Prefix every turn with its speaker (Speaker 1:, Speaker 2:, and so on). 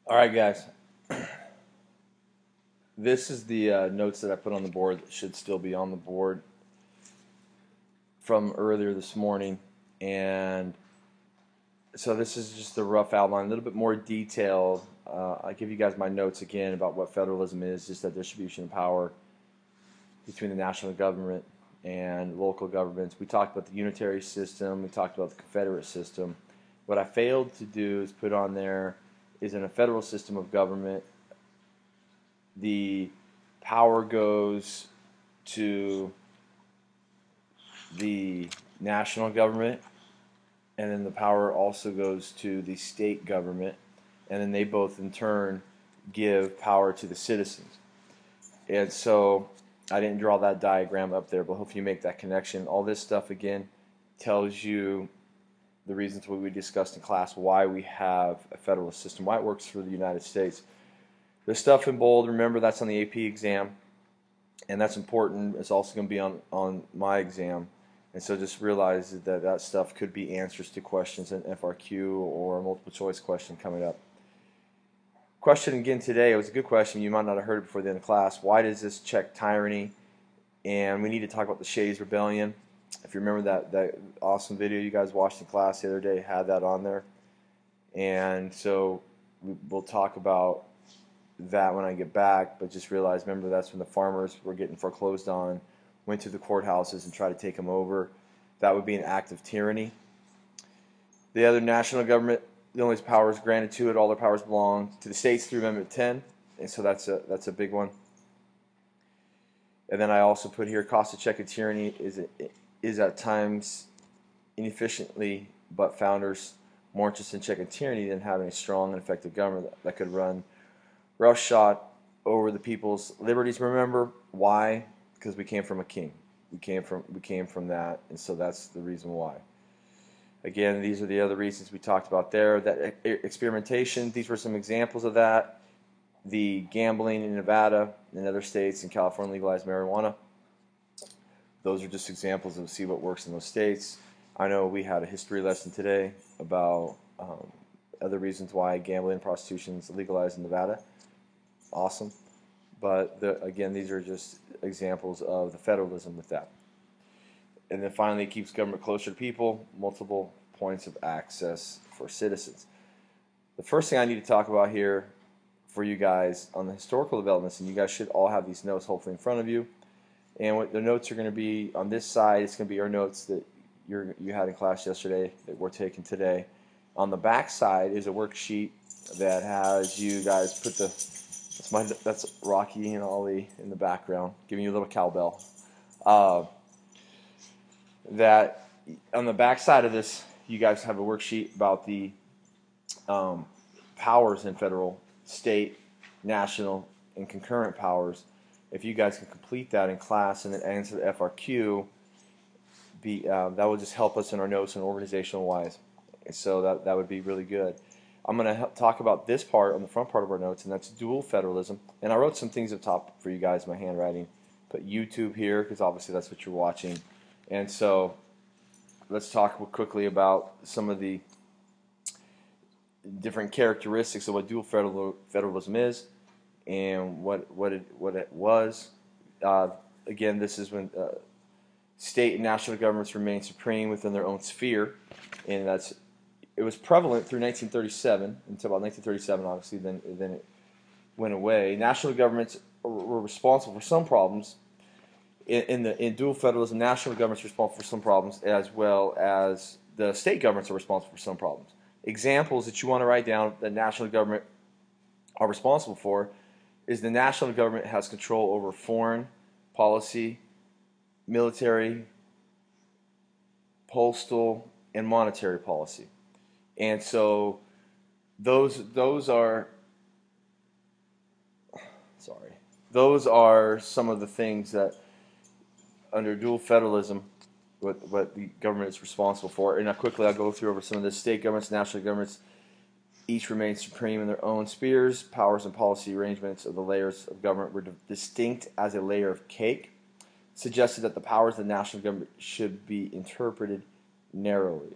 Speaker 1: All right, guys. This is the notes that I put on the board that should still be on the board from earlier this morning. And so this is just a rough outline, a little bit more detailed. I'll give you guys my notes again about what federalism is, just that distribution of power between the national government and local governments. We talked about the unitary system. We talked about the confederate system. What I failed to do is put on there is in a federal system of government, the power goes to the national government, and then the power also goes to the state government, and then they both in turn give power to the citizens. And so I didn't draw that diagram up there, but hopefully you make that connection. All this stuff again tells you the reasons what we discussed in class, why we have a federalist system, why it works for the United States. The stuff in bold, remember that's on the AP exam, and that's important. It's also going to be on my exam. And so just realize that that stuff could be answers to questions in FRQ or a multiple choice question coming up. Question again today, it was a good question. You might not have heard it before the end of class. Why does this check tyranny? And we need to talk about the Shays Rebellion. If you remember that awesome video you guys watched in class the other day, had that on there. And so we'll talk about that when I get back, but just realize, remember, that's when the farmers were getting foreclosed on, went to the courthouses and tried to take them over. That would be an act of tyranny. The other national government, the only powers granted to it, all their powers belong to the states through Amendment 10, and so that's a big one. And then I also put here, cost of check of tyranny is at times inefficiently, but founders more interested in checking tyranny than having a strong and effective government that could run roughshod over the people's liberties. Remember why? Because we came from a king. We came from that, and so that's the reason why. Again, these are the other reasons we talked about there. That experimentation, these were some examples of that. The gambling in Nevada and other states, and California legalized marijuana. Those are just examples of see what works in those states. I know we had a history lesson today about other reasons why gambling and prostitution is legalized in Nevada. Awesome. But again, these are just examples of the federalism with that. And then finally, it keeps government closer to people, multiple points of access for citizens. The first thing I need to talk about here for you guys on the historical developments, and you guys should all have these notes hopefully in front of you. And what the notes are going to be on this side, it's going to be your notes that you had in class yesterday that we're taking today. On the back side is a worksheet that has you guys put the that's Rocky and Ollie in the background giving you a little cowbell. That on the back side of this, you guys have a worksheet about the powers in federal, state, national, and concurrent powers. If you guys can complete that in class and then answer the FRQ, that will just help us in our notes and organizational wise. So that would be really good. I'm going to talk about this part on the front part of our notes, and that's dual federalism. And I wrote some things up top for you guys in my handwriting. Put YouTube here because obviously that's what you're watching. And so let's talk quickly about some of the different characteristics of what dual federalism is and what it was. Again, this is when state and national governments remain supreme within their own sphere, and it was prevalent through 1937 until about 1937. Obviously, then it went away. National governments were responsible for some problems. In dual federalism, national governments are responsible for some problems, as well as the state governments are responsible for some problems. Examples that you want to write down that national government are responsible for is the national government has control over foreign policy, military, postal, and monetary policy. And so those are some of the things that under dual federalism what the government is responsible for. And I'll go through over some of the state governments, national governments. Each remain supreme in their own spheres. Powers and policy arrangements of the layers of government were distinct as a layer of cake. Suggested that the powers of the national government should be interpreted narrowly.